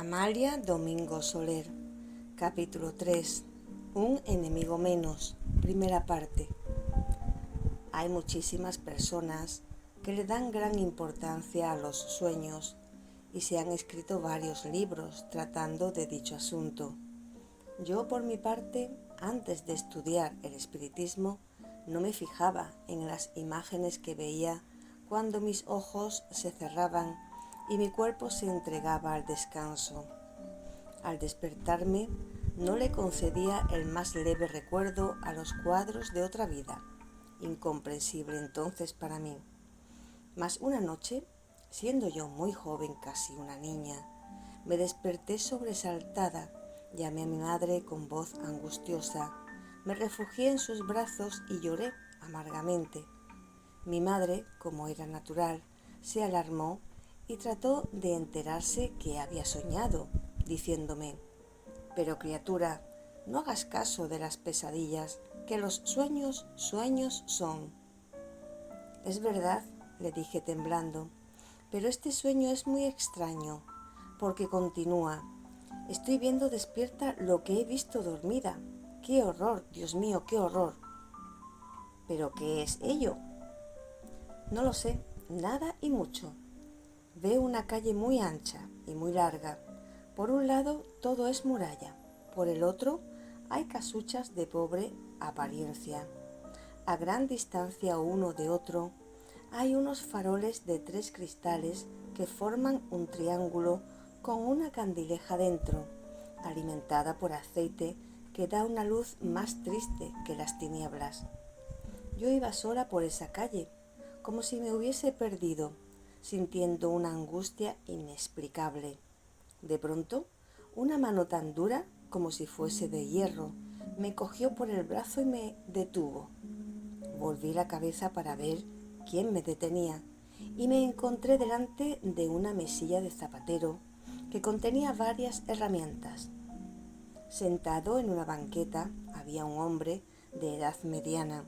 Amalia Domingo Soler, capítulo 3, Un enemigo menos, primera parte. Hay muchísimas personas que le dan gran importancia a los sueños y se han escrito varios libros tratando de dicho asunto. Yo, por mi parte, antes de estudiar el espiritismo, no me fijaba en las imágenes que veía cuando mis ojos se cerraban y mi cuerpo se entregaba al descanso. Al despertarme, no le concedía el más leve recuerdo a los cuadros de otra vida, incomprensible entonces para mí. Mas una noche, siendo yo muy joven, casi una niña, me desperté sobresaltada, llamé a mi madre con voz angustiosa, me refugié en sus brazos y lloré amargamente. Mi madre, como era natural, se alarmó y trató de enterarse que había soñado, diciéndome: «Pero criatura, no hagas caso de las pesadillas, que los sueños son». «Es verdad», le dije temblando, «pero este sueño es muy extraño, porque continúa. Estoy viendo despierta lo que he visto dormida. ¡Qué horror, Dios mío, qué horror!». «¿Pero qué es ello?». «No lo sé, nada y mucho. Veo una calle muy ancha y muy larga. Por un lado todo es muralla, por el otro hay casuchas de pobre apariencia. A gran distancia uno de otro hay unos faroles de 3 cristales que forman un triángulo con una candileja dentro, alimentada por aceite que da una luz más triste que las tinieblas. Yo iba sola por esa calle, como si me hubiese perdido, sintiendo una angustia inexplicable. De pronto, una mano tan dura como si fuese de hierro me cogió por el brazo y me detuvo. Volví la cabeza para ver quién me detenía y me encontré delante de una mesilla de zapatero que contenía varias herramientas. Sentado en una banqueta había un hombre de edad mediana,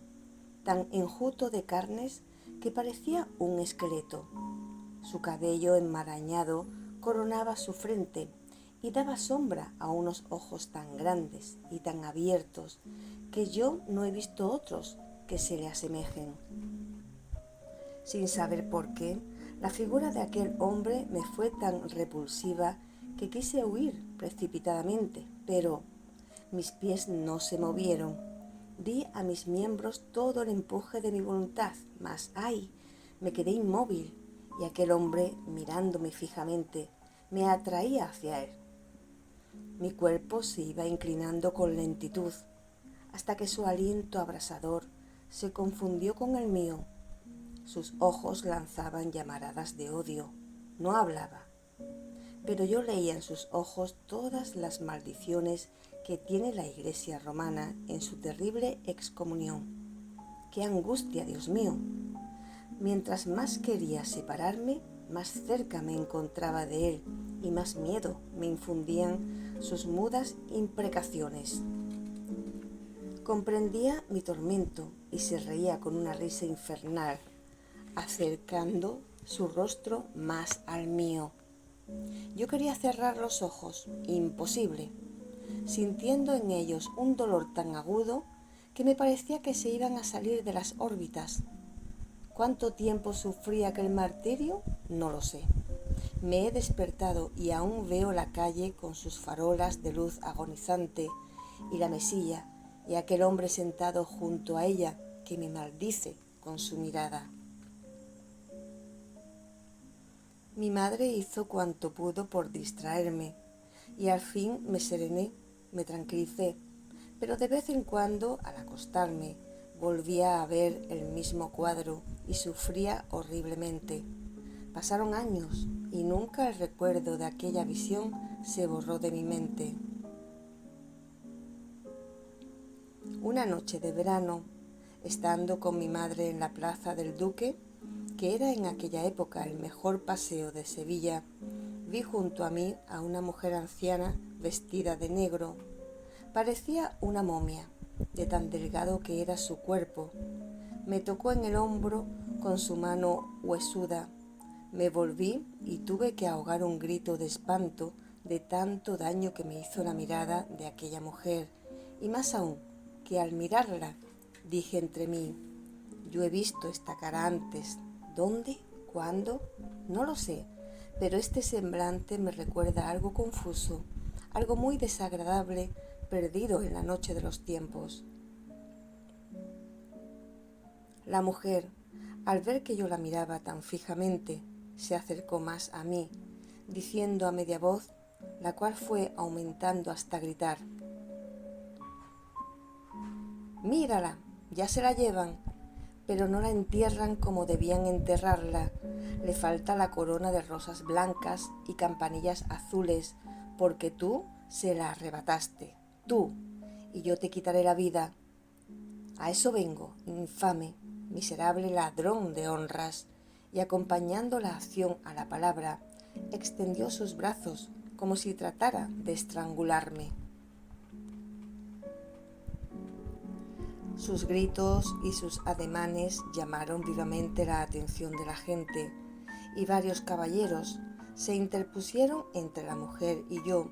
tan enjuto de carnes que parecía un esqueleto. Su cabello enmarañado coronaba su frente y daba sombra a unos ojos tan grandes y tan abiertos que yo no he visto otros que se le asemejen. Sin saber por qué, la figura de aquel hombre me fue tan repulsiva que quise huir precipitadamente, pero mis pies no se movieron. Di a mis miembros todo el empuje de mi voluntad, mas ¡ay!, me quedé inmóvil y aquel hombre, mirándome fijamente, me atraía hacia él. Mi cuerpo se iba inclinando con lentitud, hasta que su aliento abrasador se confundió con el mío. Sus ojos lanzaban llamaradas de odio. No hablaba, pero yo leía en sus ojos todas las maldiciones que tiene la Iglesia romana en su terrible excomunión. ¡Qué angustia, Dios mío! Mientras más quería separarme, más cerca me encontraba de él y más miedo me infundían sus mudas imprecaciones. Comprendía mi tormento y se reía con una risa infernal, acercando su rostro más al mío. Yo quería cerrar los ojos, imposible, sintiendo en ellos un dolor tan agudo que me parecía que se iban a salir de las órbitas. ¿Cuánto tiempo sufrí aquel martirio? No lo sé. Me he despertado y aún veo la calle con sus farolas de luz agonizante y la mesilla y aquel hombre sentado junto a ella que me maldice con su mirada. Mi madre hizo cuanto pudo por distraerme y al fin me serené, me tranquilicé, pero de vez en cuando, al acostarme, volvía a ver el mismo cuadro y sufría horriblemente. Pasaron años y nunca el recuerdo de aquella visión se borró de mi mente. Una noche de verano, estando con mi madre en la Plaza del Duque, que era en aquella época el mejor paseo de Sevilla, vi junto a mí a una mujer anciana vestida de negro. Parecía una momia, de tan delgado que era su cuerpo. Me tocó en el hombro con su mano huesuda. Me volví y tuve que ahogar un grito de espanto de tanto daño que me hizo la mirada de aquella mujer, y más aún, que al mirarla dije entre mí: yo he visto esta cara antes. ¿Dónde? ¿Cuándo? No lo sé, pero este semblante me recuerda algo confuso, algo muy desagradable, perdido en la noche de los tiempos. La mujer, al ver que yo la miraba tan fijamente, se acercó más a mí, diciendo a media voz, la cual fue aumentando hasta gritar: «Mírala, ya se la llevan, pero no la entierran como debían enterrarla. Le falta la corona de rosas blancas y campanillas azules, porque tú se la arrebataste, tú, y yo te quitaré la vida. A eso vengo, infame, miserable ladrón de honras». Y acompañando la acción a la palabra, extendió sus brazos como si tratara de estrangularme. Sus gritos y sus ademanes llamaron vivamente la atención de la gente, y varios caballeros se interpusieron entre la mujer y yo,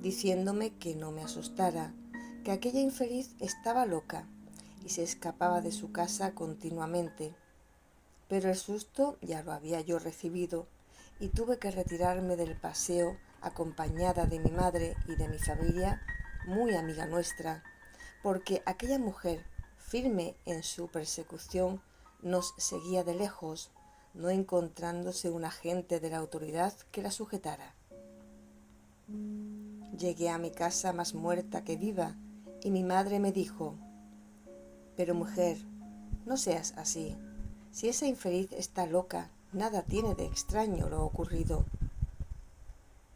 diciéndome que no me asustara, que aquella infeliz estaba loca y se escapaba de su casa continuamente. Pero el susto ya lo había yo recibido y tuve que retirarme del paseo acompañada de mi madre y de mi familia, muy amiga nuestra, porque aquella mujer, firme en su persecución, nos seguía de lejos, no encontrándose un agente de la autoridad que la sujetara. Llegué a mi casa más muerta que viva y mi madre me dijo: «Pero mujer, no seas así. Si esa infeliz está loca, nada tiene de extraño lo ocurrido».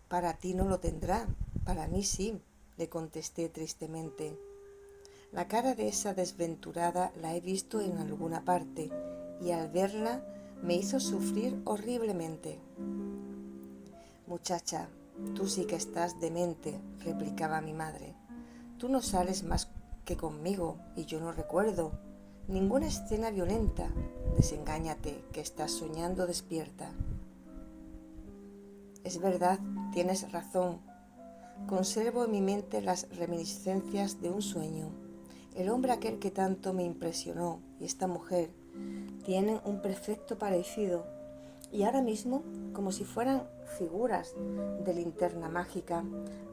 «Para ti no lo tendrá, para mí sí», le contesté tristemente. «La cara de esa desventurada la he visto en alguna parte, y al verla me hizo sufrir horriblemente». «Muchacha, tú sí que estás demente», replicaba mi madre. «Tú no sales más que conmigo, y yo no recuerdo ninguna escena violenta. Desengáñate, que estás soñando despierta». «Es verdad, tienes razón. Conservo en mi mente las reminiscencias de un sueño. El hombre aquel que tanto me impresionó y esta mujer tienen un perfecto parecido, y ahora mismo, como si fueran figuras de linterna mágica,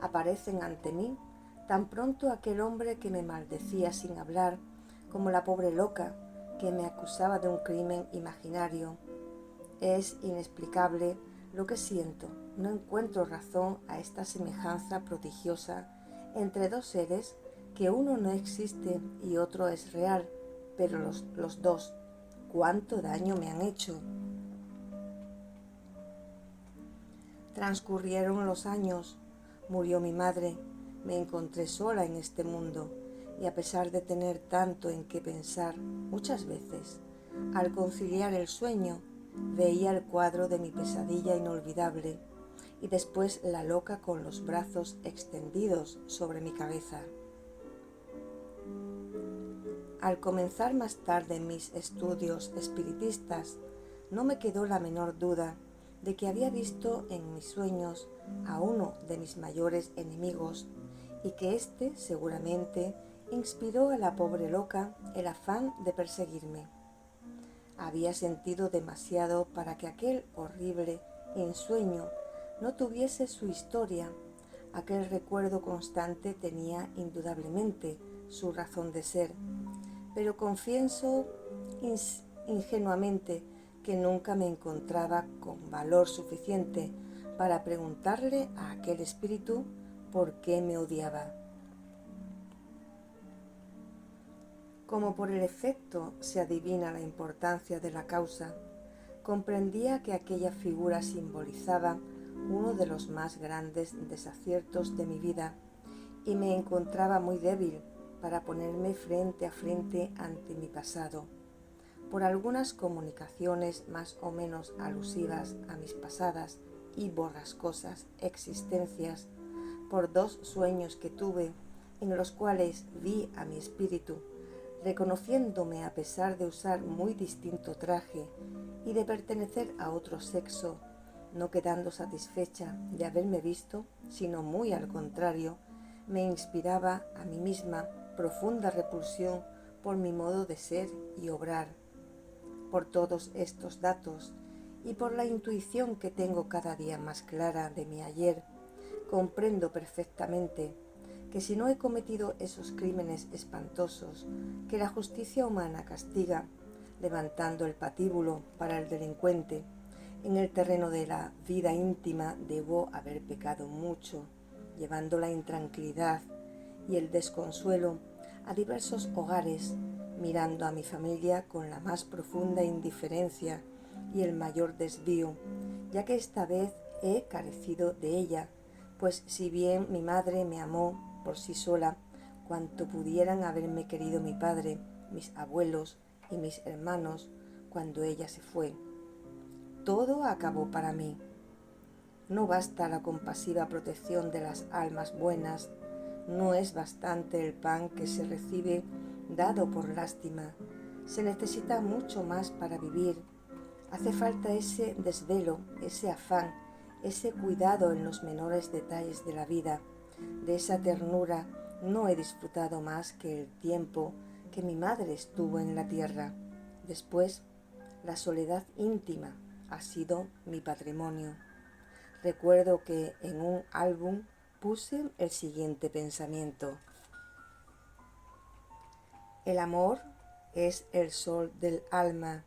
aparecen ante mí tan pronto aquel hombre que me maldecía sin hablar, como la pobre loca que me acusaba de un crimen imaginario. Es inexplicable lo que siento. No encuentro razón a esta semejanza prodigiosa entre dos seres que uno no existe y otro es real, pero los dos, ¿cuánto daño me han hecho?». Transcurrieron los años, murió mi madre, me encontré sola en este mundo, y a pesar de tener tanto en qué pensar, muchas veces, al conciliar el sueño, veía el cuadro de mi pesadilla inolvidable y después la loca con los brazos extendidos sobre mi cabeza. Al comenzar más tarde mis estudios espiritistas, no me quedó la menor duda de que había visto en mis sueños a uno de mis mayores enemigos y que éste seguramente inspiró a la pobre loca el afán de perseguirme. Había sentido demasiado para que aquel horrible ensueño no tuviese su historia. Aquel recuerdo constante tenía indudablemente su razón de ser, pero confieso ingenuamente que nunca me encontraba con valor suficiente para preguntarle a aquel espíritu por qué me odiaba. Como por el efecto se adivina la importancia de la causa, comprendía que aquella figura simbolizaba uno de los más grandes desaciertos de mi vida y me encontraba muy débil para ponerme frente a frente ante mi pasado. Por algunas comunicaciones más o menos alusivas a mis pasadas y borrascosas existencias, por dos sueños que tuve en los cuales vi a mi espíritu reconociéndome a pesar de usar muy distinto traje y de pertenecer a otro sexo, no quedando satisfecha de haberme visto, sino muy al contrario, me inspiraba a mí misma profunda repulsión por mi modo de ser y obrar. Por todos estos datos y por la intuición que tengo cada día más clara de mi ayer, comprendo perfectamente que si no he cometido esos crímenes espantosos que la justicia humana castiga, levantando el patíbulo para el delincuente, en el terreno de la vida íntima debo haber pecado mucho, llevando la intranquilidad y el desconsuelo a diversos hogares, mirando a mi familia con la más profunda indiferencia y el mayor desvío, ya que esta vez he carecido de ella, pues si bien mi madre me amó por sí sola, cuanto pudieran haberme querido mi padre, mis abuelos y mis hermanos cuando ella se fue, todo acabó para mí. No basta la compasiva protección de las almas buenas, no es bastante el pan que se recibe dado por lástima, se necesita mucho más para vivir. Hace falta ese desvelo, ese afán, ese cuidado en los menores detalles de la vida. De esa ternura no he disfrutado más que el tiempo que mi madre estuvo en la tierra. Después, la soledad íntima ha sido mi patrimonio. Recuerdo que en un álbum puse el siguiente pensamiento: el amor es el sol del alma.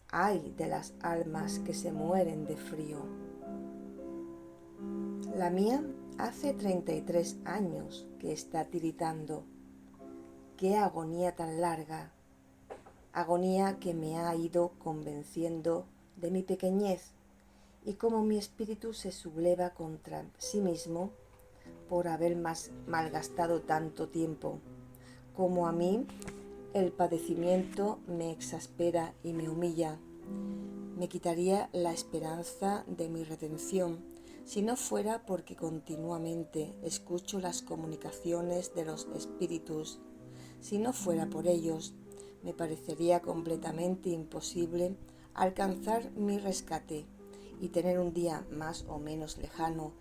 Ay de las almas que se mueren de frío. La mía hace 33 años que está tiritando. Qué agonía tan larga. Agonía que me ha ido convenciendo de mi pequeñez y cómo mi espíritu se subleva contra sí mismo por haber malgastado tanto tiempo. Como a mí, el padecimiento me exaspera y me humilla. Me quitaría la esperanza de mi redención si no fuera porque continuamente escucho las comunicaciones de los espíritus. Si no fuera por ellos, me parecería completamente imposible alcanzar mi rescate y tener un día más o menos lejano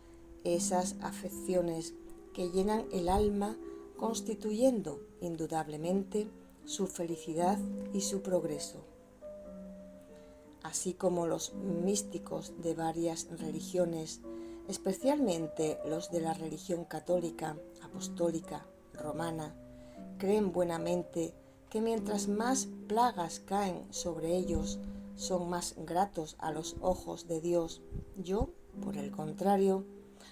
esas afecciones que llenan el alma, constituyendo indudablemente su felicidad y su progreso. Así como los místicos de varias religiones, especialmente los de la religión católica, apostólica, romana, creen buenamente que mientras más plagas caen sobre ellos, son más gratos a los ojos de Dios. Yo, por el contrario,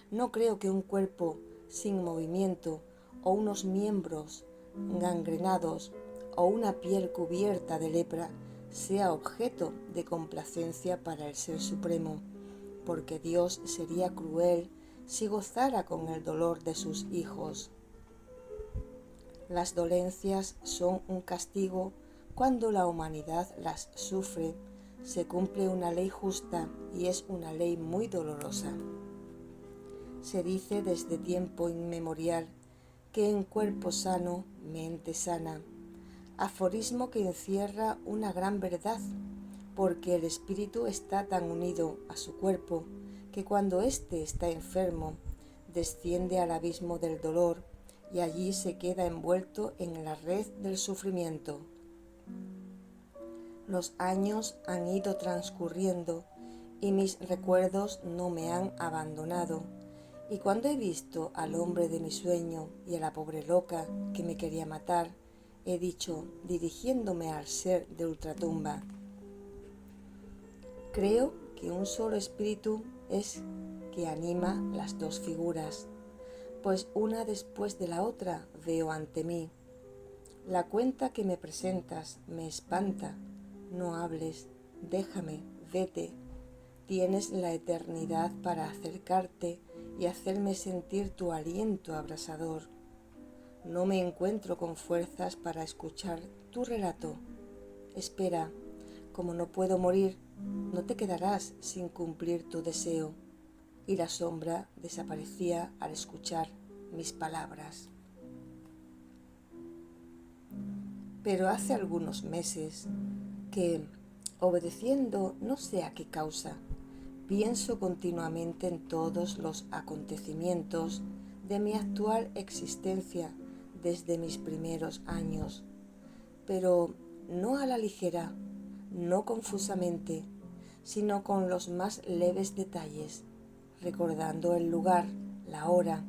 no creo que un cuerpo sin movimiento o unos miembros gangrenados o una piel cubierta de lepra sea objeto de complacencia para el Ser Supremo, porque Dios sería cruel si gozara con el dolor de sus hijos. Las dolencias son un castigo cuando la humanidad las sufre. Se cumple una ley justa y es una ley muy dolorosa. Se dice desde tiempo inmemorial que en cuerpo sano, mente sana, aforismo que encierra una gran verdad, porque el espíritu está tan unido a su cuerpo que cuando éste está enfermo, desciende al abismo del dolor y allí se queda envuelto en la red del sufrimiento. Los años han ido transcurriendo y mis recuerdos no me han abandonado, y cuando he visto al hombre de mi sueño y a la pobre loca que me quería matar, he dicho, dirigiéndome al ser de ultratumba: creo que un solo espíritu es que anima las dos figuras, pues una después de la otra veo ante mí. La cuenta que me presentas me espanta. No hables, déjame, vete. Tienes la eternidad para acercarte y hacerme sentir tu aliento abrasador. No me encuentro con fuerzas para escuchar tu relato. Espera, como no puedo morir, no te quedarás sin cumplir tu deseo. Y la sombra desaparecía al escuchar mis palabras. Pero hace algunos meses que, obedeciendo no sé a qué causa, pienso continuamente en todos los acontecimientos de mi actual existencia desde mis primeros años, pero no a la ligera, no confusamente, sino con los más leves detalles, recordando el lugar, la hora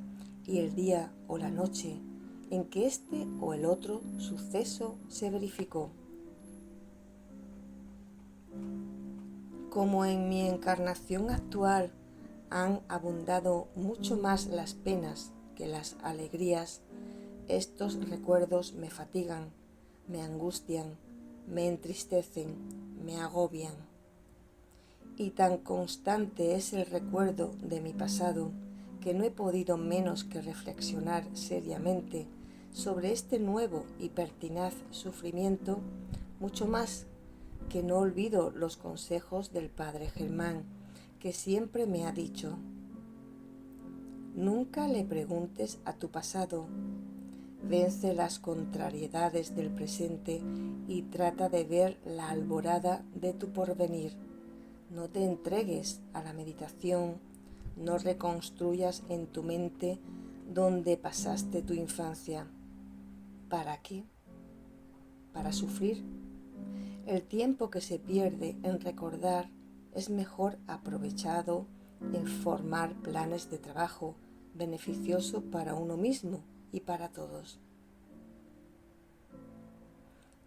y el día o la noche en que este o el otro suceso se verificó. Como en mi encarnación actual han abundado mucho más las penas que las alegrías, estos recuerdos me fatigan, me angustian, me entristecen, me agobian. Y tan constante es el recuerdo de mi pasado que no he podido menos que reflexionar seriamente sobre este nuevo y pertinaz sufrimiento, mucho más que no olvido los consejos del padre Germán, que siempre me ha dicho: nunca le preguntes a tu pasado, vence las contrariedades del presente y trata de ver la alborada de tu porvenir. No te entregues a la meditación, no reconstruyas en tu mente donde pasaste tu infancia. ¿Para qué? ¿Para sufrir? El tiempo que se pierde en recordar es mejor aprovechado en formar planes de trabajo beneficioso para uno mismo y para todos.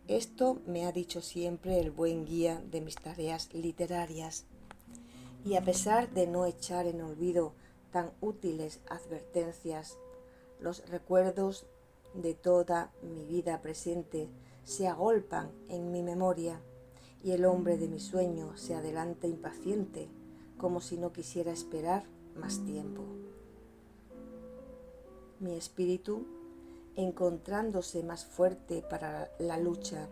Esto me ha dicho siempre el buen guía de mis tareas literarias, y a pesar de no echar en olvido tan útiles advertencias, los recuerdos de toda mi vida presente se agolpan en mi memoria y el hombre de mi sueño se adelanta impaciente, como si no quisiera esperar más tiempo. Mi espíritu, encontrándose más fuerte para la lucha,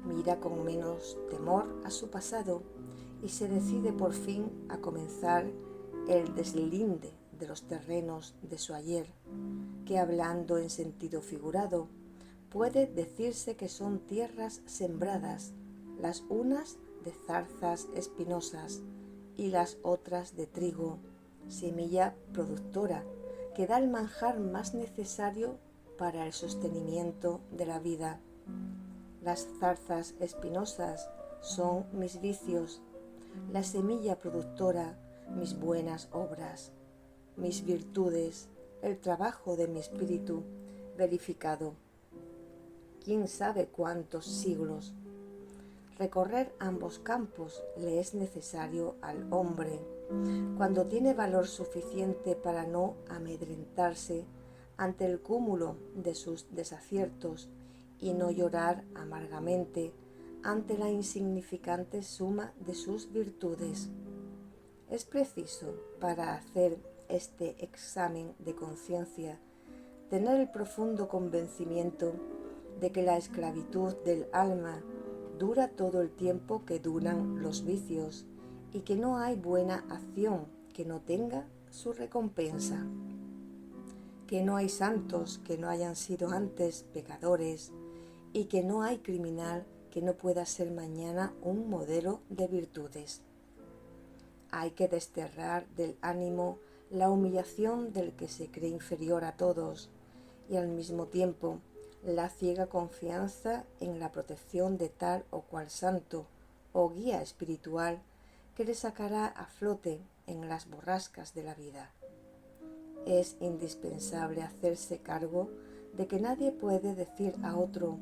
mira con menos temor a su pasado y se decide por fin a comenzar el deslinde de los terrenos de su ayer, que hablando en sentido figurado, puede decirse que son tierras sembradas, las unas de zarzas espinosas y las otras de trigo, semilla productora que da el manjar más necesario para el sostenimiento de la vida. Las zarzas espinosas son mis vicios, la semilla productora mis buenas obras, mis virtudes, el trabajo de mi espíritu verificado. ¿Quién sabe cuántos siglos? Recorrer ambos campos le es necesario al hombre cuando tiene valor suficiente para no amedrentarse ante el cúmulo de sus desaciertos y no llorar amargamente ante la insignificante suma de sus virtudes. Es preciso, para hacer este examen de conciencia, tener el profundo convencimiento de que la esclavitud del alma dura todo el tiempo que duran los vicios y que no hay buena acción que no tenga su recompensa, que no hay santos que no hayan sido antes pecadores y que no hay criminal que no pueda ser mañana un modelo de virtudes. Hay que desterrar del ánimo la humillación del que se cree inferior a todos y al mismo tiempo la ciega confianza en la protección de tal o cual santo o guía espiritual que le sacará a flote en las borrascas de la vida. Es indispensable hacerse cargo de que nadie puede decir a otro: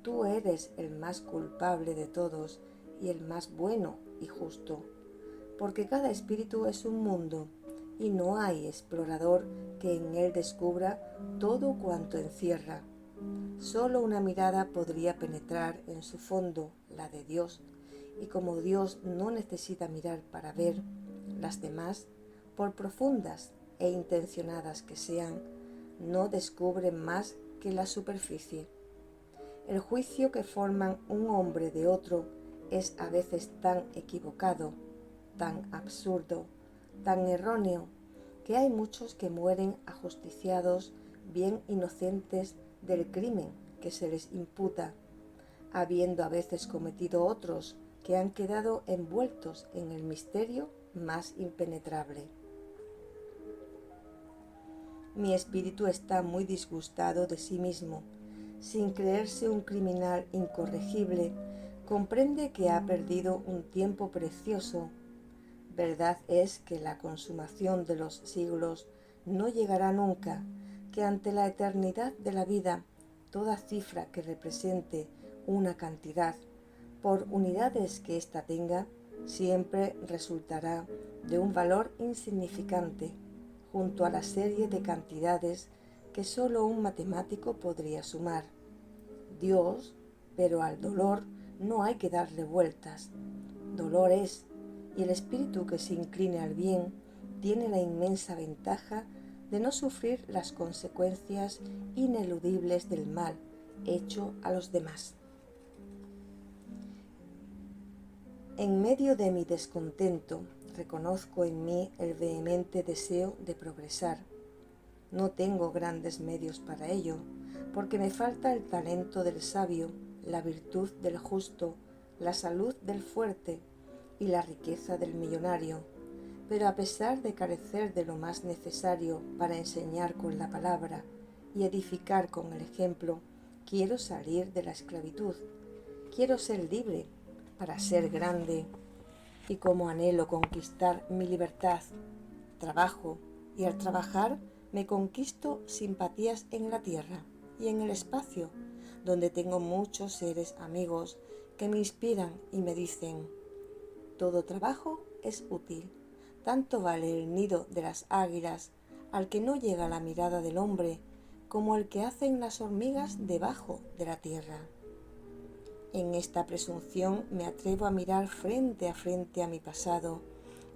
tú eres el más culpable de todos y el más bueno y justo, porque cada espíritu es un mundo y no hay explorador que en él descubra todo cuanto encierra. Solo una mirada podría penetrar en su fondo, la de Dios, y como Dios no necesita mirar para ver, las demás, por profundas e intencionadas que sean, no descubren más que la superficie. El juicio que forman un hombre de otro es a veces tan equivocado, tan absurdo, tan erróneo, que hay muchos que mueren ajusticiados, bien inocentes del crimen que se les imputa, habiendo a veces cometido otros que han quedado envueltos en el misterio más impenetrable. Mi espíritu está muy disgustado de sí mismo. Sin creerse un criminal incorregible, comprende que ha perdido un tiempo precioso. Verdad es que la consumación de los siglos no llegará nunca, que ante la eternidad de la vida, toda cifra que represente una cantidad, por unidades que ésta tenga, siempre resultará de un valor insignificante, junto a la serie de cantidades que sólo un matemático podría sumar. Dios, pero al dolor no hay que darle vueltas. Dolor es, y el espíritu que se incline al bien tiene la inmensa ventaja de no sufrir las consecuencias ineludibles del mal hecho a los demás. En medio de mi descontento, reconozco en mí el vehemente deseo de progresar. No tengo grandes medios para ello, porque me falta el talento del sabio, la virtud del justo, la salud del fuerte y la riqueza del millonario. Pero a pesar de carecer de lo más necesario para enseñar con la palabra y edificar con el ejemplo, quiero salir de la esclavitud. Quiero ser libre para ser grande, y como anhelo conquistar mi libertad, trabajo, y al trabajar me conquisto simpatías en la tierra y en el espacio, donde tengo muchos seres amigos que me inspiran y me dicen: todo trabajo es útil, tanto vale el nido de las águilas al que no llega la mirada del hombre, como el que hacen las hormigas debajo de la tierra. En esta presunción me atrevo a mirar frente a mi pasado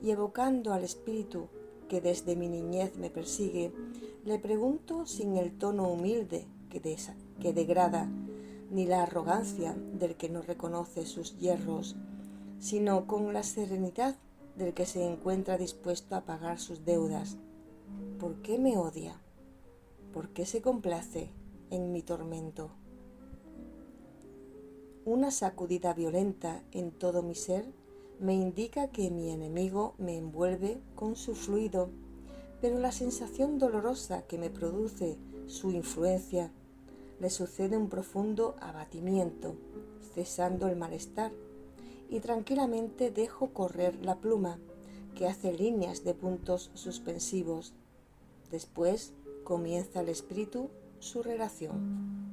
y, evocando al espíritu que desde mi niñez me persigue, le pregunto sin el tono humilde que degrada, ni la arrogancia del que no reconoce sus yerros, sino con la serenidad del que se encuentra dispuesto a pagar sus deudas: ¿por qué me odia? ¿Por qué se complace en mi tormento? Una sacudida violenta en todo mi ser me indica que mi enemigo me envuelve con su fluido, pero la sensación dolorosa que me produce su influencia le sucede un profundo abatimiento, cesando el malestar, y tranquilamente dejo correr la pluma, que hace líneas de puntos suspensivos. Después comienza el espíritu su relación.